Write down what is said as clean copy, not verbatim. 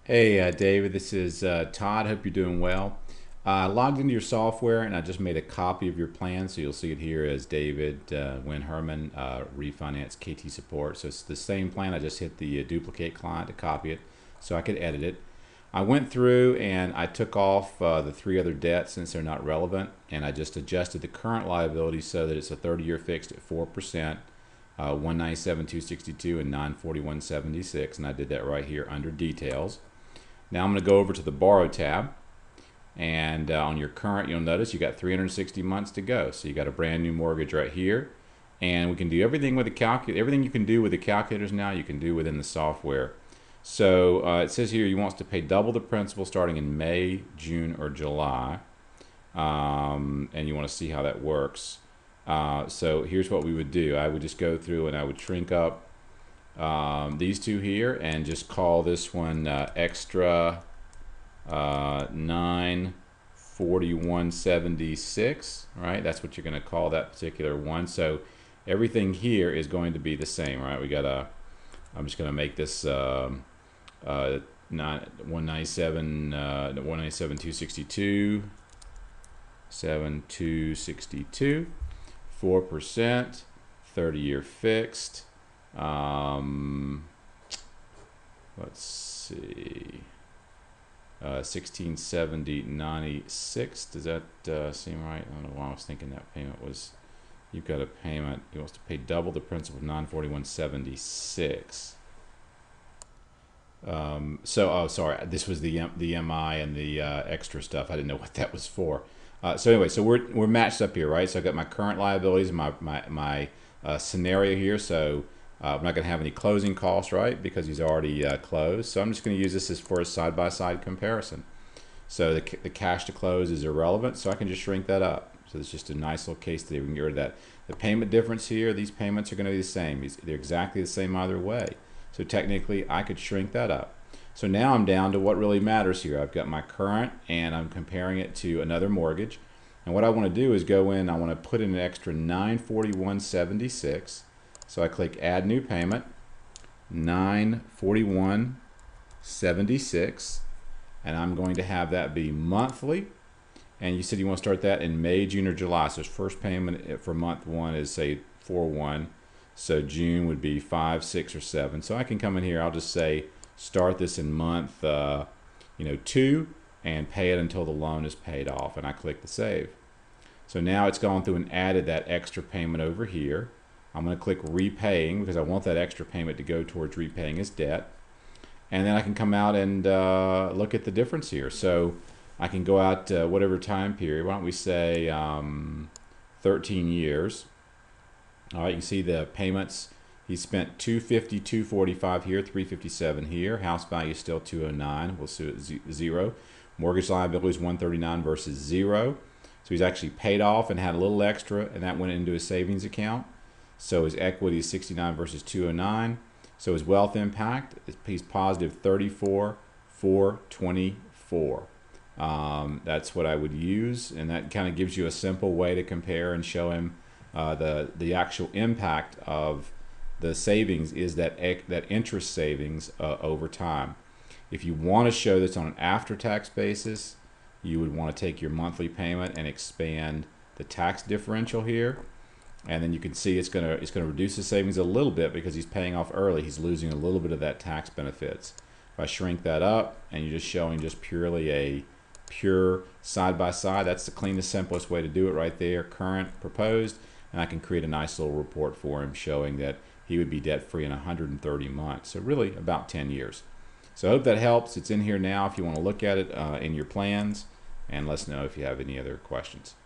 Hey, David, this is Todd. Hope you're doing well. I logged into your software and I just made a copy of your plan. So you'll see it here as David Wynn Herman, Refinance KT Support. So it's the same plan. I just hit the duplicate client to copy it so I could edit it. I went through and I took off the three other debts since they're not relevant. And I just adjusted the current liability so that it's a 30-year fixed at 4%, 197,262 and 941.76. And I did that right here under details. Now I'm going to go over to the Borrow tab, and on your current, you'll notice you got 360 months to go. So you got a brand new mortgage right here, and we can do everything with the calculator. Everything you can do with the calculators now, you can do within the software. So it says here you want to pay double the principal starting in May, June, or July, and you want to see how that works. So here's what we would do. I would just go through and I would shrink up these two here and just call this one extra 941.76, right? That's what you're going to call that particular one. So everything here is going to be the same, right? We got a, I'm just going to make this 197,262, 7,262, 4%, 30-year fixed. Let's see, 1670.96. Does that seem right? I don't know why I was thinking that payment was. You've got a payment. He wants to pay double the principal of 941.76. Oh, sorry. This was the MI and the extra stuff. I didn't know what that was for. So anyway, so we're matched up here, right? So I've got my current liabilities and my scenario here. So I'm not going to have any closing costs, right? Because he's already closed. So I'm just going to use this as for a side-by-side comparison. So the cash to close is irrelevant, so I can just shrink that up. So it's just a nice little case study. We can get rid of that. The payment difference here, these payments are going to be the same. They're exactly the same either way. So technically, I could shrink that up. So now I'm down to what really matters here. I've got my current, and I'm comparing it to another mortgage. And what I want to do is go in, I want to put in an extra 941.76. So I click Add New Payment, 941.76, and I'm going to have that be monthly. And you said you want to start that in May, June, or July. So first payment for month one is say 4/1. So June would be 5, 6, or 7. So I can come in here. I'll just say start this in month 2 and pay it until the loan is paid off. And I click the save. So now it's gone through and added that extra payment over here. I'm going to click repaying because I want that extra payment to go towards repaying his debt. And then I can come out and look at the difference here. So I can go out whatever time period. Why don't we say 13 years. All right, you can see the payments. He spent 250, 245 here, 357 here. House value is still 209. We'll see it 0. Mortgage liability is 139 versus 0. So he's actually paid off and had a little extra, and that went into his savings account. So his equity is 69 versus 209. So his wealth impact, he's positive 34,424. That's what I would use, and that kind of gives you a simple way to compare and show him the actual impact of the savings is that interest savings over time. If you want to show this on an after-tax basis, you would want to take your monthly payment and expand the tax differential here, and then you can see it's gonna reduce the savings a little bit because he's paying off early. He's losing a little bit of that tax benefits. If I shrink that up and you're just showing just purely a pure side-by-side, that's the cleanest, simplest way to do it right there, current, proposed, and I can create a nice little report for him showing that he would be debt-free in 130 months, so really about 10 years. So I hope that helps. It's in here now if you want to look at it in your plans, and let us know if you have any other questions.